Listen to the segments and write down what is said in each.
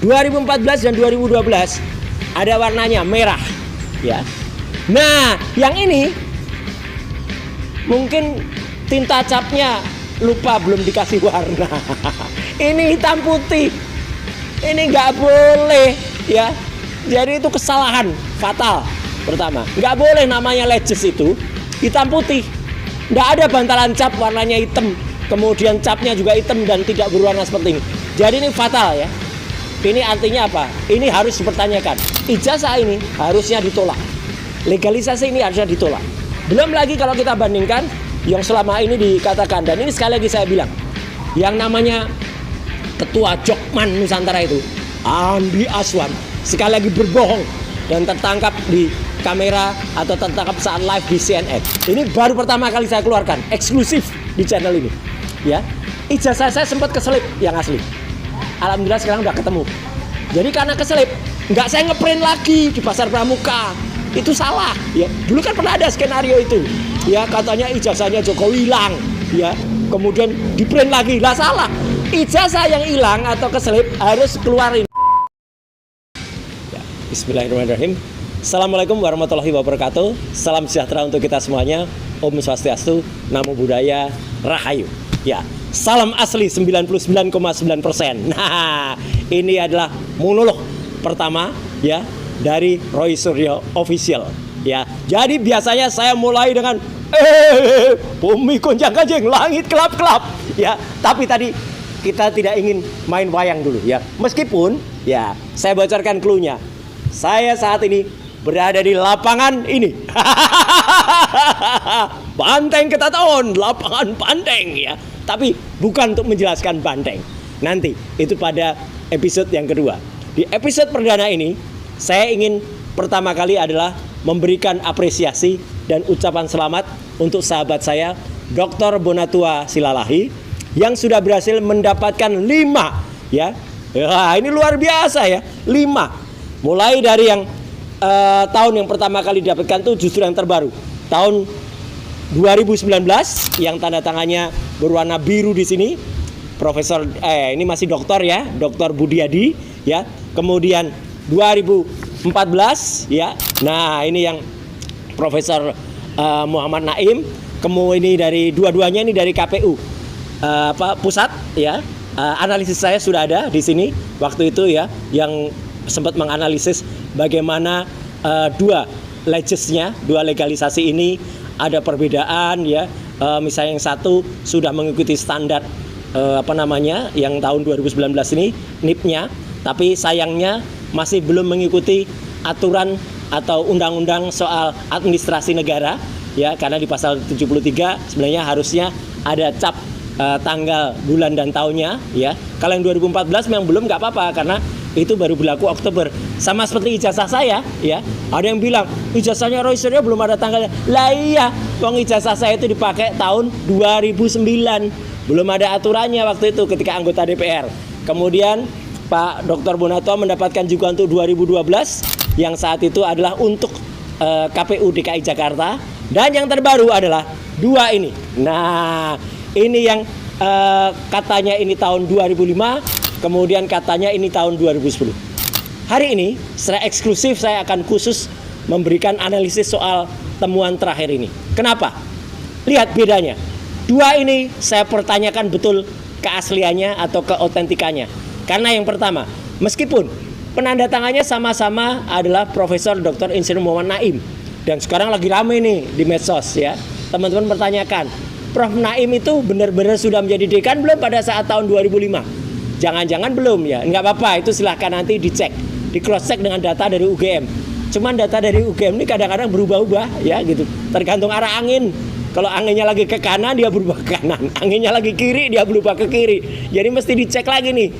2014 dan 2012 ada warnanya merah, ya. Nah, yang ini mungkin tinta capnya lupa belum dikasih warna. Ini hitam putih. Ini nggak boleh, ya. Jadi itu kesalahan fatal. Pertama, nggak boleh namanya Legends itu hitam putih. Nggak ada bantalan cap warnanya hitam. Kemudian capnya juga hitam dan tidak berwarna seperti ini. Jadi ini fatal, ya. Ini artinya apa? Ini harus dipertanyakan. Ijazah ini harusnya ditolak. Legalisasi ini harusnya ditolak. Belum lagi kalau kita bandingkan yang selama ini dikatakan, dan ini sekali lagi saya bilang, yang namanya Ketua Jokman Nusantara itu, Andi Aswan, sekali lagi berbohong dan tertangkap di kamera atau tertangkap saat live di CNN. Ini baru pertama kali saya keluarkan, eksklusif di channel ini. Ya, ijazah saya sempat keselip yang asli. Alhamdulillah sekarang udah ketemu. Jadi karena keselip, nggak saya ngeprint lagi di Pasar Pramuka. Itu salah, ya. Dulu kan pernah ada skenario itu, ya, katanya ijazahnya Jokowi hilang, ya, kemudian di print lagi, lah salah. Ijazah yang hilang atau keselip harus keluarin. Ya, Bismillahirrahmanirrahim. Assalamualaikum warahmatullahi wabarakatuh. Salam sejahtera untuk kita semuanya. Om Swastiastu, Namo Buddhaya, Rahayu. Ya, salam asli 99,9%. Nah, ini adalah monolog pertama, ya, dari Roy Suryo Official, ya. Jadi biasanya saya mulai dengan bumi gonjang-ganjing, langit kelap-kelap, ya. Tapi tadi kita tidak ingin main wayang dulu, ya. Meskipun, ya, saya bocorkan clue-nya. Saya saat ini berada di lapangan ini. Banteng Ketataun, lapangan Banteng, ya. Tapi bukan untuk menjelaskan Banteng. Nanti itu pada episode yang kedua. Di episode perdana ini saya ingin pertama kali adalah memberikan apresiasi dan ucapan selamat untuk sahabat saya Dr. Bonatua Silalahi yang sudah berhasil mendapatkan 5, ya. Ya, ini luar biasa, ya. 5. Mulai dari yang tahun yang pertama kali didapatkan itu justru yang terbaru. Tahun 2019 yang tanda tangannya berwarna biru di sini. Profesor ini masih doktor, ya, Dr. Budiadi, ya. Kemudian 2014, ya. Nah, ini yang Profesor Muhammad Naim. Kemudian ini dari dua-duanya ini dari KPU pusat, ya. Analisis saya sudah ada di sini waktu itu, ya, yang sempat menganalisis bagaimana dua legisnya, dua legalisasi ini ada perbedaan, ya. Misalnya yang satu sudah mengikuti standar yang tahun 2019 ini NIP-nya, tapi sayangnya masih belum mengikuti aturan atau undang-undang soal administrasi negara, ya, karena di pasal 73 sebenarnya harusnya ada cap tanggal, bulan dan tahunnya, ya. Kalau yang 2014 memang belum, nggak apa-apa karena itu baru berlaku Oktober. Sama seperti ijazah saya, ya. Ada yang bilang ijazahnya Roy Suryo belum ada tanggalnya. Lah iya, wong ijazah saya itu dipakai tahun 2009. Belum ada aturannya waktu itu ketika anggota DPR. Kemudian Pak Dr. Bonatua mendapatkan juga untuk 2012 yang saat itu adalah untuk KPU DKI Jakarta, dan yang terbaru adalah 2 ini. Nah, ini yang katanya ini tahun 2005, kemudian katanya ini tahun 2010. Hari ini secara eksklusif saya akan khusus memberikan analisis soal temuan terakhir ini. Kenapa? Lihat bedanya. 2 ini saya pertanyakan betul keasliannya atau keautentikannya. Karena yang pertama, meskipun penandatangannya sama-sama adalah Profesor Dr. Insinyur Muhammad Naim, dan sekarang lagi rame nih di medsos, ya. Teman-teman pertanyakan, Prof. Naim itu benar-benar sudah menjadi dekan belum pada saat tahun 2005? Jangan-jangan belum, ya. Nggak apa-apa, itu silahkan nanti dicek, di cross check dengan data dari UGM. Cuman data dari UGM ini kadang-kadang berubah-ubah, ya, gitu. Tergantung arah angin. Kalau anginnya lagi ke kanan, dia berubah ke kanan. Anginnya lagi kiri, dia berubah ke kiri. Jadi mesti dicek lagi nih,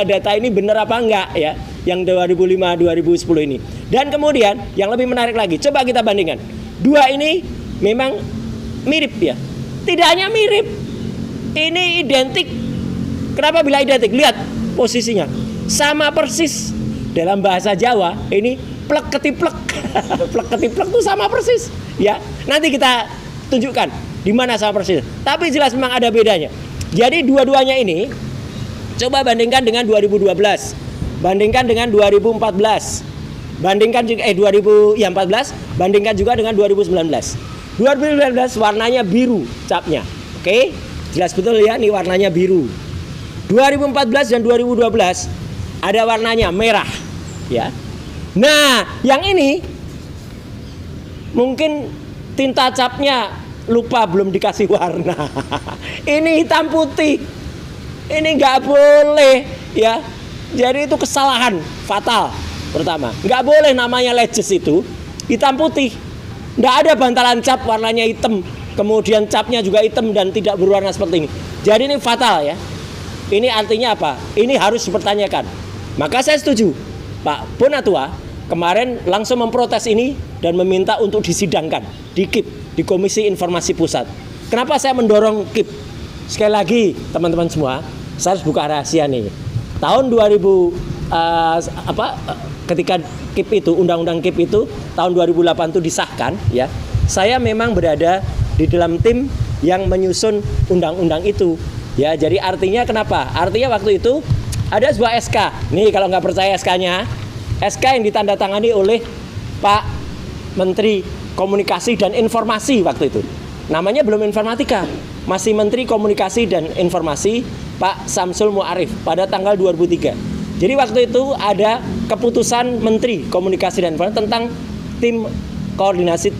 data ini benar apa enggak, ya, yang 2005-2010 ini. Dan kemudian yang lebih menarik lagi, coba kita bandingkan. 2 ini memang mirip, ya. Tidak hanya mirip, ini identik. Kenapa bila identik? Lihat posisinya, sama persis. Dalam bahasa Jawa ini plek ketiplek. Plek ketiplek itu sama persis, ya. Nanti kita tunjukkan di mana sama persis. Tapi jelas memang ada bedanya. Jadi dua-duanya ini coba bandingkan dengan 2012. bandingkan dengan 2014. Bandingkan juga 2014 bandingkan juga dengan 2019. 2019 warnanya biru capnya. Oke? Jelas betul ya, ini warnanya biru. 2014 dan 2012 ada warnanya merah, ya. Nah, yang ini mungkin tinta capnya lupa belum dikasih warna. Ini hitam putih. Ini nggak boleh, ya. Jadi itu kesalahan fatal. Pertama, nggak boleh namanya Legis itu hitam putih. Nggak ada bantalan cap warnanya hitam, kemudian capnya juga hitam dan tidak berwarna seperti ini. Jadi ini fatal ya. Ini artinya apa? Ini harus dipertanyakan. Maka saya setuju, Pak Bonatua kemarin langsung memprotes ini dan meminta untuk disidangkan di KIP, di Komisi Informasi Pusat. Kenapa saya mendorong KIP? Sekali lagi teman-teman semua, saya harus buka rahasia nih. Tahun 2000 ketika KIP itu, undang-undang KIP itu tahun 2008 itu disahkan, ya. Saya memang berada di dalam tim yang menyusun undang-undang itu, ya. Jadi artinya kenapa? Artinya waktu itu ada sebuah SK. Nih kalau nggak percaya SK-nya, SK yang ditandatangani oleh Pak Menteri Komunikasi dan Informasi waktu itu. Namanya belum Informatika, masih Menteri Komunikasi dan Informasi Pak Samsul Mu'arif pada tanggal 2003. Jadi waktu itu ada keputusan Menteri Komunikasi dan Informasi tentang tim koordinasi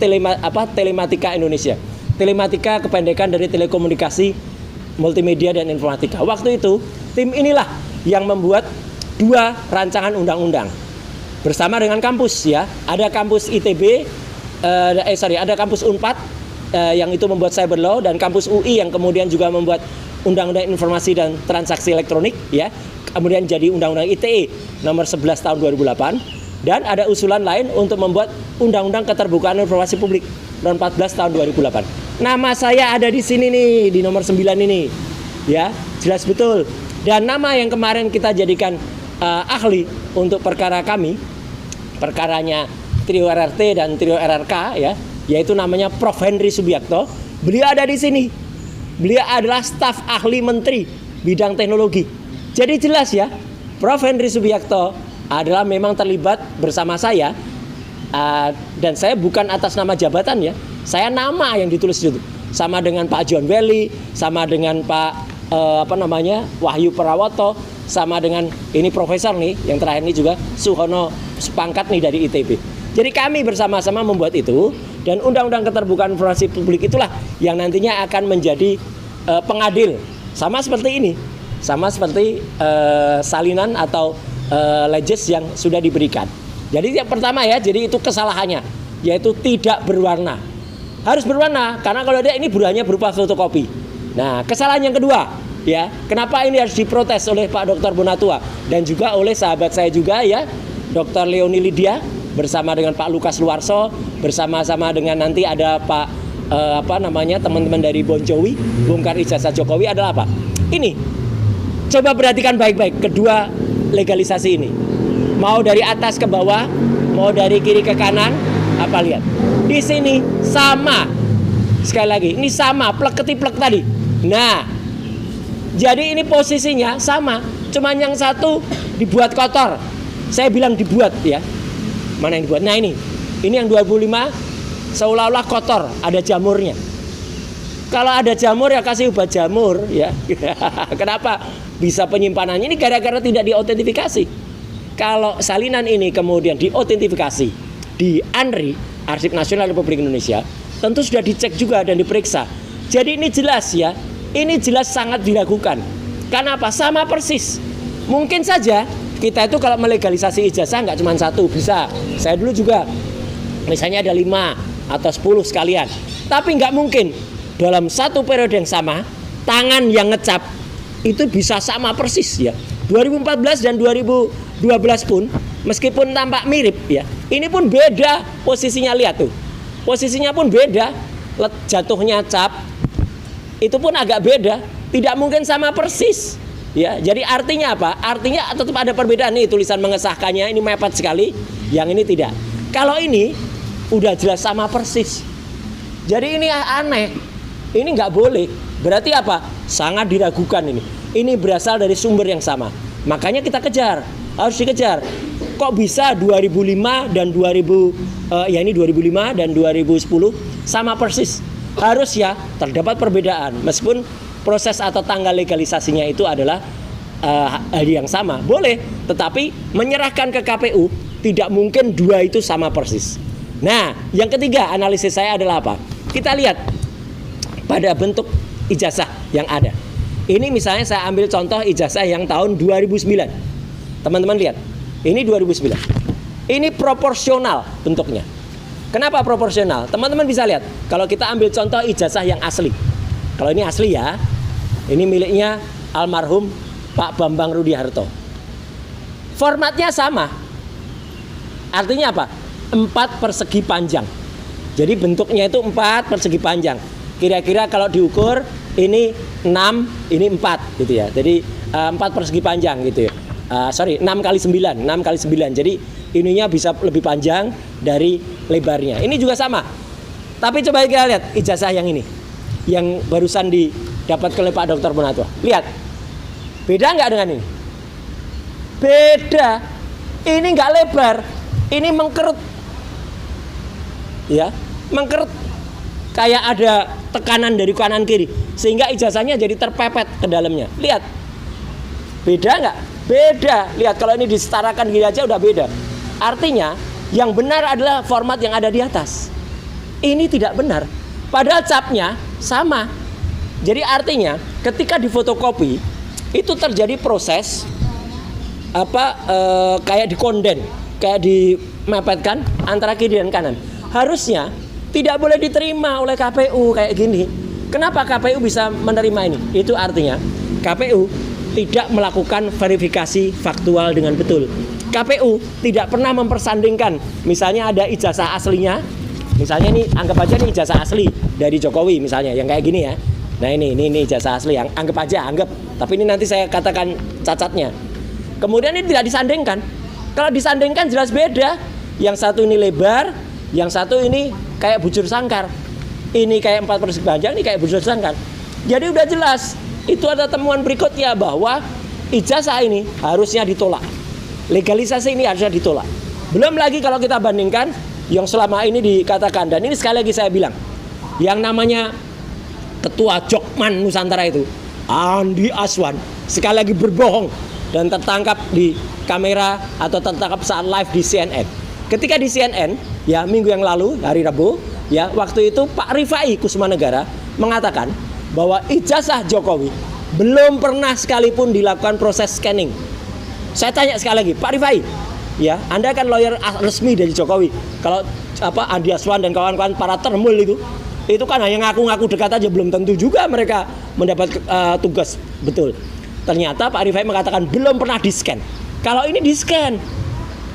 telematika Indonesia. Telematika kependekan dari telekomunikasi, multimedia dan informatika. Waktu itu tim inilah yang membuat 2 rancangan undang-undang bersama dengan kampus, ya. Ada kampus ITB, ada kampus Unpad yang itu membuat cyber law, dan kampus UI yang kemudian juga membuat undang-undang informasi dan transaksi elektronik, ya. Kemudian jadi undang-undang ITE nomor 11 tahun 2008, dan ada usulan lain untuk membuat undang-undang keterbukaan informasi publik nomor 14 tahun 2008. Nama saya ada di sini nih, di nomor 9 ini, ya, jelas betul. Dan nama yang kemarin kita jadikan ahli untuk perkara kami, perkaranya Trio RRT dan Trio RRK, ya, yaitu namanya Prof. Henry Subiakto. Beliau ada di sini. Beliau adalah staf ahli menteri bidang teknologi. Jadi jelas ya, Prof. Henry Subiakto adalah memang terlibat bersama saya, dan saya bukan atas nama jabatan ya, saya nama yang ditulis itu, sama dengan Pak John Welly, sama dengan Pak Wahyu Prawoto, sama dengan ini profesor nih, yang terakhir ini juga Suhono Sepangkat nih dari ITB. Jadi kami bersama-sama membuat itu, dan undang-undang keterbukaan informasi publik itulah yang nantinya akan menjadi pengadil, sama seperti ini. Sama seperti salinan atau Legis yang sudah diberikan. Jadi yang pertama ya, jadi itu kesalahannya, yaitu tidak berwarna. Harus berwarna, karena kalau dia ini hanya berupa fotokopi. Nah, kesalahan yang kedua, ya, kenapa ini harus diprotes oleh Pak Dr. Bonatua dan juga oleh sahabat saya juga, ya, Dr. Leoni Lydia bersama dengan Pak Lukas Luarso, bersama-sama dengan nanti ada Pak teman-teman dari Bon Jowi, Bongkar Ijazah Jokowi, adalah apa? Ini. Coba perhatikan baik-baik kedua legalisasi ini. Mau dari atas ke bawah, mau dari kiri ke kanan, apa lihat? Di sini sama. Sekali lagi, ini sama, plek ketiplek tadi. Nah, jadi ini posisinya sama, cuman yang satu dibuat kotor. Saya bilang dibuat, ya. Mana yang dibuat? Nah, ini yang 25 seolah-olah kotor, ada jamurnya. Kalau ada jamur ya kasih obat jamur, ya. Kenapa bisa penyimpanannya? Ini gara-gara tidak diautentifikasi. Kalau salinan ini kemudian diautentifikasi di ANRI, Arsip Nasional Republik Indonesia, tentu sudah dicek juga dan diperiksa. Jadi ini jelas ya, ini jelas sangat diragukan. Karena apa? Sama persis. Mungkin saja kita itu kalau melegalisasi ijazah nggak cuma satu, bisa. Saya dulu juga, misalnya ada 5 atau 10 sekalian. Tapi nggak mungkin dalam satu periode yang sama, tangan yang ngecap itu bisa sama persis ya. 2014 dan 2012 pun meskipun tampak mirip ya, ini pun beda posisinya, lihat tuh. Posisinya pun beda, jatuhnya cap itu pun agak beda, tidak mungkin sama persis. Ya, jadi artinya apa? Artinya tetap ada perbedaan nih, tulisan mengesahkannya ini mepet sekali, yang ini tidak. Kalau ini udah jelas sama persis. Jadi ini aneh. Ini nggak boleh. Berarti apa? Sangat diragukan ini. Ini berasal dari sumber yang sama. Makanya kita kejar. harus dikejar. Kok bisa 2005 dan 2000 ya ini 2005 dan 2010 sama persis? Harus ya, terdapat perbedaan meskipun proses atau tanggal legalisasinya itu adalah hal yang sama. Boleh, tetapi menyerahkan ke KPU tidak mungkin dua itu sama persis. Nah, yang ketiga analisis saya adalah apa? Kita lihat pada bentuk ijazah yang ada. Ini misalnya saya ambil contoh ijazah yang tahun 2009. Teman-teman lihat, ini 2009. Ini proporsional bentuknya. Kenapa proporsional? Teman-teman bisa lihat, kalau kita ambil contoh ijazah yang asli. Kalau ini asli ya, ini miliknya almarhum Pak Bambang Rudiharto. Formatnya sama. Artinya apa? 4 persegi panjang. Jadi bentuknya itu 4 persegi panjang. Kira-kira kalau diukur ini 6, ini 4 gitu ya. Jadi 4 persegi panjang gitu ya. 6 kali 9, 6 kali 9. Jadi ininya bisa lebih panjang dari lebarnya. Ini juga sama. Tapi coba kita lihat ijazah yang ini. Yang barusan didapat oleh Pak Dr. Monatwa. Lihat. Beda nggak dengan ini? Beda. Ini nggak lebar. Ini mengkerut. Ya, mengkerut. Kayak ada tekanan dari kanan kiri. Sehingga ijazahnya jadi terpepet ke dalamnya. Lihat. Beda nggak? Beda. Lihat, kalau ini disetarakan gini aja udah beda. Artinya, yang benar adalah format yang ada di atas. Ini tidak benar. Padahal capnya sama. Jadi artinya, ketika difotokopi, itu terjadi proses kayak dikonden, kayak dimepetkan antara kiri dan kanan. Harusnya tidak boleh diterima oleh KPU kayak gini. Kenapa KPU bisa menerima ini? Itu artinya KPU tidak melakukan verifikasi faktual dengan betul. KPU tidak pernah mempersandingkan. Misalnya ada ijazah aslinya. Misalnya ini anggap aja ini ijazah asli dari Jokowi misalnya yang kayak gini ya. Nah ini ijazah asli yang anggap aja. Tapi ini nanti saya katakan cacatnya. Kemudian ini tidak disandingkan. Kalau disandingkan jelas beda. Yang satu ini lebar, yang satu ini kayak bujur sangkar. Ini kayak 4 persegi panjang, ini kayak bujur sangkar. Jadi udah jelas. Itu ada temuan berikutnya bahwa ijazah ini harusnya ditolak. Legalisasi ini harusnya ditolak. Belum lagi kalau kita bandingkan yang selama ini dikatakan, dan ini sekali lagi saya bilang, yang namanya Ketua Jokman Nusantara itu Andi Aswan sekali lagi berbohong dan tertangkap di kamera atau tertangkap saat live di CNN. Ketika di CNN ya minggu yang lalu hari Rabu ya, waktu itu Pak Rifai Kusmanegara mengatakan bahwa ijazah Jokowi belum pernah sekalipun dilakukan proses scanning. Saya tanya sekali lagi, Pak Rifai, ya, Anda kan lawyer resmi dari Jokowi. Kalau Andi Aswan dan kawan-kawan para termul itu kan hanya ngaku-ngaku dekat aja, belum tentu juga mereka mendapat tugas betul. Ternyata Pak Rifai mengatakan belum pernah di-scan. Kalau ini di-scan,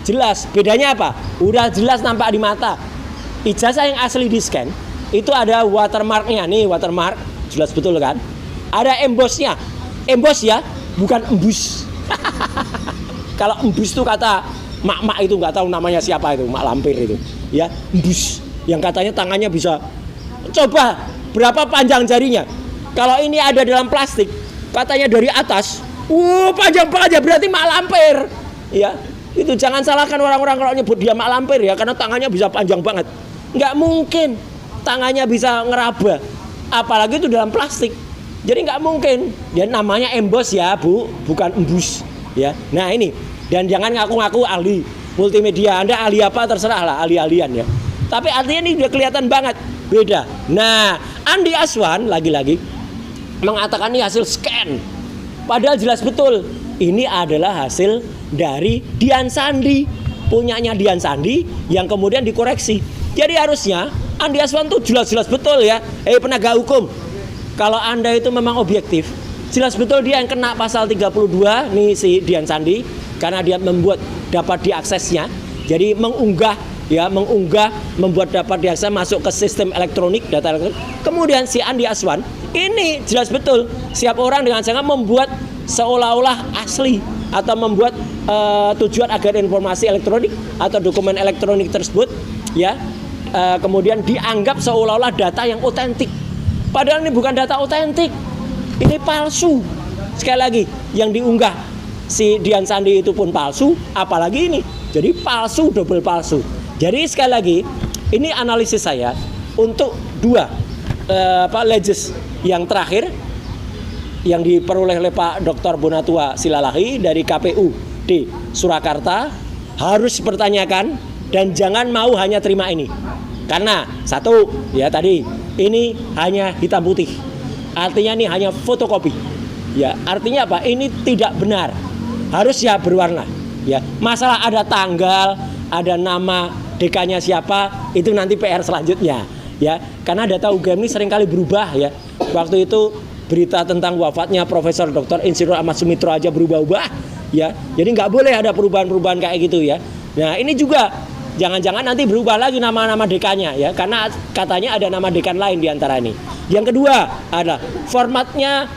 jelas. Bedanya apa? Udah jelas nampak di mata. Ijazah yang asli di-scan itu ada watermarknya, nih watermark, jelas betul kan? Ada embossnya, emboss ya, bukan embus. Kalau embus itu kata mak-mak itu nggak tahu namanya siapa itu, mak lampir itu, ya embus. Yang katanya tangannya bisa, coba berapa panjang jarinya? Kalau ini ada dalam plastik, katanya dari atas, panjang banget ya, berarti mak lampir, ya. Itu jangan salahkan orang-orang kalau nyebut dia mak lampir ya, karena tangannya bisa panjang banget. Nggak mungkin tangannya bisa ngeraba, apalagi itu dalam plastik. Jadi nggak mungkin. Dia namanya emboss ya bu, bukan embus ya. Nah ini, dan jangan ngaku-ngaku ahli multimedia. Anda ahli apa terserah lah, ahli-ahlian ya. Tapi artinya ini udah kelihatan banget beda. Nah Andi Aswan lagi-lagi mengatakan ini hasil scan. Padahal jelas betul ini adalah hasil dari Dian Sandi, punyanya Dian Sandi yang kemudian dikoreksi. Jadi harusnya Andi Aswan tuh jelas-jelas betul ya. Penegak hukum, kalau Anda itu memang objektif, jelas betul dia yang kena pasal 32 nih si Dian Sandi, karena dia membuat dapat diaksesnya. Jadi mengunggah, membuat dapat diakses masuk ke sistem elektronik, data elektronik. Kemudian si Andi Aswan ini jelas betul siap orang dengan sengaja membuat seolah-olah asli atau membuat tujuan agar informasi elektronik atau dokumen elektronik tersebut ya kemudian dianggap seolah-olah data yang otentik. Padahal ini bukan data otentik, ini palsu. Sekali lagi, yang diunggah si Dian Sandi itu pun palsu, apalagi ini. Jadi palsu, double palsu. Jadi sekali lagi, ini analisis saya untuk dua leges yang terakhir yang diperoleh oleh Pak Dr. Bonatua Silalahi dari KPU di Surakarta harus dipertanyakan dan jangan mau hanya terima ini. Karena satu, ya tadi ini hanya hitam putih. Artinya ini hanya fotokopi. Ya, artinya apa? Ini tidak benar. Harus ya berwarna. Ya, masalah ada tanggal, ada nama dekannya siapa, itu nanti PR selanjutnya. Ya, karena data UGM ini seringkali berubah ya. Waktu itu berita tentang wafatnya Profesor Dr. Insinyur Ahmad Sumitro aja berubah-ubah ya. Jadi nggak boleh ada perubahan-perubahan kayak gitu ya. Nah, ini juga jangan-jangan nanti berubah lagi nama-nama dekannya ya, karena katanya ada nama dekan lain di antara ini. Yang kedua adalah formatnya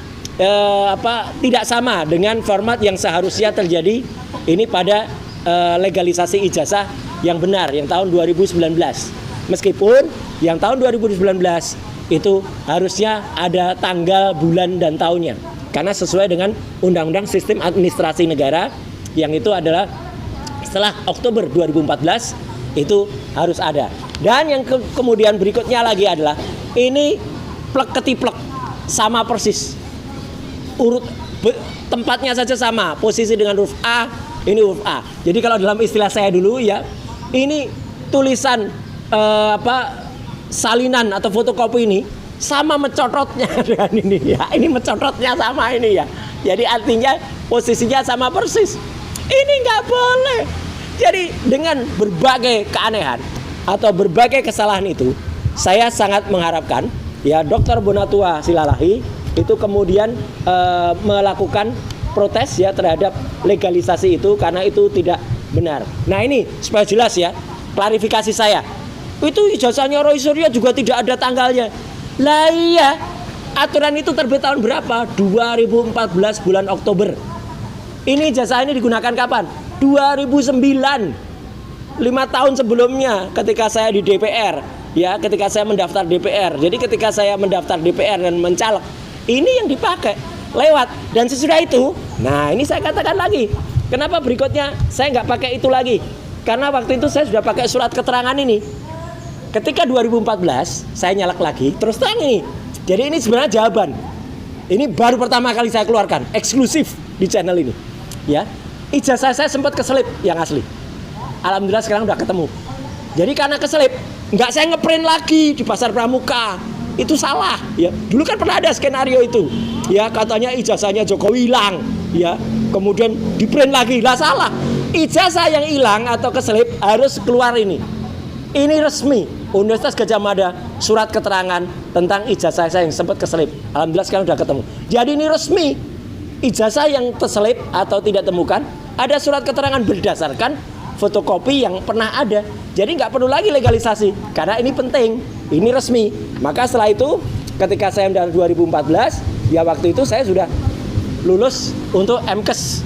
tidak sama dengan format yang seharusnya terjadi ini pada legalisasi ijazah yang benar yang tahun 2019. Meskipun yang tahun 2019 itu harusnya ada tanggal, bulan, dan tahunnya. Karena sesuai dengan Undang-Undang Sistem Administrasi Negara yang itu adalah setelah Oktober 2014 itu harus ada. Dan yang kemudian berikutnya lagi adalah ini plek ketiplek sama persis. Tempatnya saja sama, posisi dengan huruf A, ini huruf A. Jadi kalau dalam istilah saya dulu ya, ini tulisan salinan atau fotokopi ini sama mencototnya dengan ini ya. Ini mencototnya sama ini ya. Jadi artinya posisinya sama persis. Ini nggak boleh. Jadi dengan berbagai keanehan atau berbagai kesalahan itu, saya sangat mengharapkan ya Dr. Bonatua Silalahi itu kemudian melakukan protes ya terhadap legalisasi itu karena itu tidak benar. Nah ini supaya jelas ya, klarifikasi saya. Itu ijazahnya Roy Suryo juga tidak ada tanggalnya. Lah iya, aturan itu terbit tahun berapa? 2014 bulan Oktober. Ini ijazah ini digunakan kapan? 2009. 5 tahun sebelumnya ketika saya di DPR, ya, ketika saya mendaftar DPR. Jadi ketika saya mendaftar DPR dan mencalek, ini yang dipakai lewat. Dan sesudah itu, nah ini saya katakan lagi, kenapa berikutnya saya nggak pakai itu lagi? Karena waktu itu saya sudah pakai surat keterangan ini. Ketika 2014 saya nyalek lagi, terus terang ini. Jadi ini sebenarnya jawaban. Ini baru pertama kali saya keluarkan, eksklusif di channel ini. Ya, ijazah saya sempat keselip yang asli. Alhamdulillah sekarang udah ketemu. Jadi karena keselip, nggak saya ngeprint lagi di Pasar Pramuka. Itu salah. Ya, dulu kan pernah ada skenario itu. Ya, katanya ijazahnya Jokowi hilang. Ya, kemudian di print lagi, lah salah. Ijazah yang hilang atau keselip harus keluar ini. Ini resmi. Universitas Gadjah Mada surat keterangan tentang ijazah saya yang sempat keselip. Alhamdulillah sekarang udah ketemu. Jadi ini resmi. Ijazah yang terselip atau tidak temukan, ada surat keterangan berdasarkan fotokopi yang pernah ada. Jadi nggak perlu lagi legalisasi karena ini penting, ini resmi. Maka setelah itu ketika saya mendaftar 2014, ya waktu itu saya sudah lulus untuk MKes.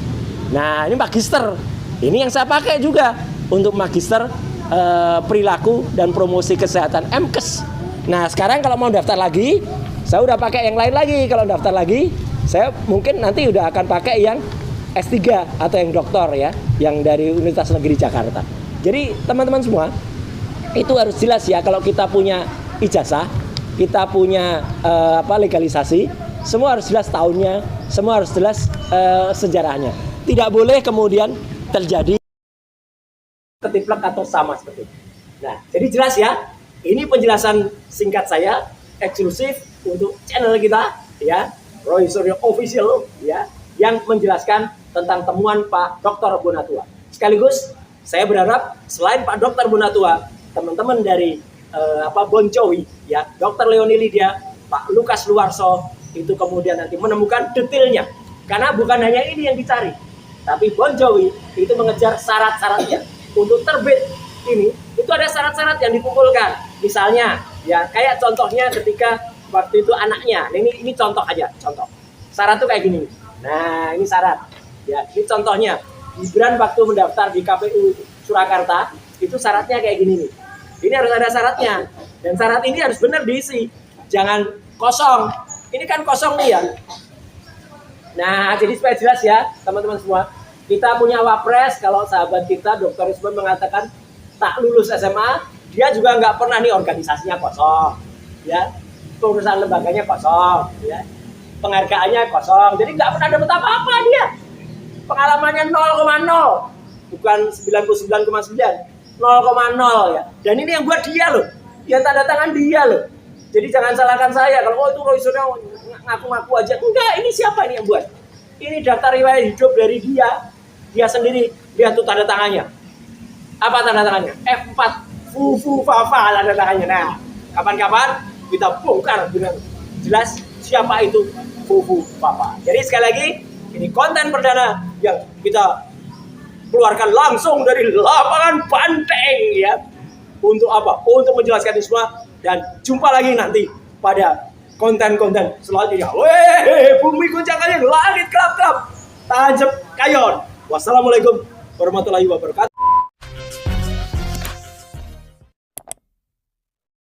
Nah ini magister. Ini yang saya pakai juga untuk magister perilaku dan promosi kesehatan MKes. Nah sekarang kalau mau daftar lagi, saya udah pakai yang lain lagi. Kalau daftar lagi, saya mungkin nanti udah akan pakai yang S3 atau yang doktor ya, yang dari Universitas Negeri Jakarta. Jadi teman-teman semua, itu harus jelas ya kalau kita punya ijazah, kita punya legalisasi, semua harus jelas tahunnya, semua harus jelas sejarahnya. Tidak boleh kemudian terjadi ketiplek atau sama seperti itu. Nah, jadi jelas ya. Ini penjelasan singkat saya eksklusif untuk channel kita ya, Roy Suryo Official ya, yang menjelaskan tentang temuan Pak Dr. Bonatua. Sekaligus saya berharap selain Pak Dr. Bonatua, teman-teman dari Bon Jovi ya, Dr. Leoni Lydia, Pak Lukas Luarso itu kemudian nanti menemukan detailnya. Karena bukan hanya ini yang dicari, tapi Bon Jovi itu mengejar syarat-syaratnya. Untuk terbit ini, itu ada syarat-syarat yang dikumpulkan. Misalnya, ya kayak contohnya ketika waktu itu anaknya. Nah, ini contoh aja, contoh. Syarat tuh kayak gini. Nah, ini syarat. Ya, ini contohnya. Gibran waktu mendaftar di KPU Surakarta, itu syaratnya kayak gini nih. Ini harus ada syaratnya. Dan syarat ini harus benar diisi. Jangan kosong. Ini kan kosong nih ya. Nah, jadi supaya jelas ya, teman-teman semua. Kita punya wapres, kalau sahabat kita Dr. Isman mengatakan tak lulus SMA, dia juga nggak pernah nih organisasinya kosong, ya, perusahaan lembaganya kosong, ya, penghargaannya kosong, jadi nggak pernah dapat apa-apa dia. Pengalamannya 0,0, bukan 99,9, 0,0 ya. Dan ini yang buat dia loh, yang tanda tangan dia loh. Jadi jangan salahkan saya kalau itu Roy Suryo ngaku-ngaku aja. Enggak, ini siapa ini yang buat? Ini daftar riwayat hidup dari dia sendiri. Lihat tuh tanda tangannya. Apa tanda tangannya? F4 Fufu Fafa tanda tangannya. Nah, kapan-kapan kita bongkar dengan jelas siapa itu Fufu Fafa. Jadi sekali lagi, ini konten perdana yang kita keluarkan langsung dari lapangan Banteng ya. Untuk apa? Untuk menjelaskan ini semua. Dan jumpa lagi nanti pada konten-konten selanjutnya. Weh, bumi goncang kalian, langit kelap-kelap, tancap kayon. Wassalamualaikum warahmatullahi wabarakatuh.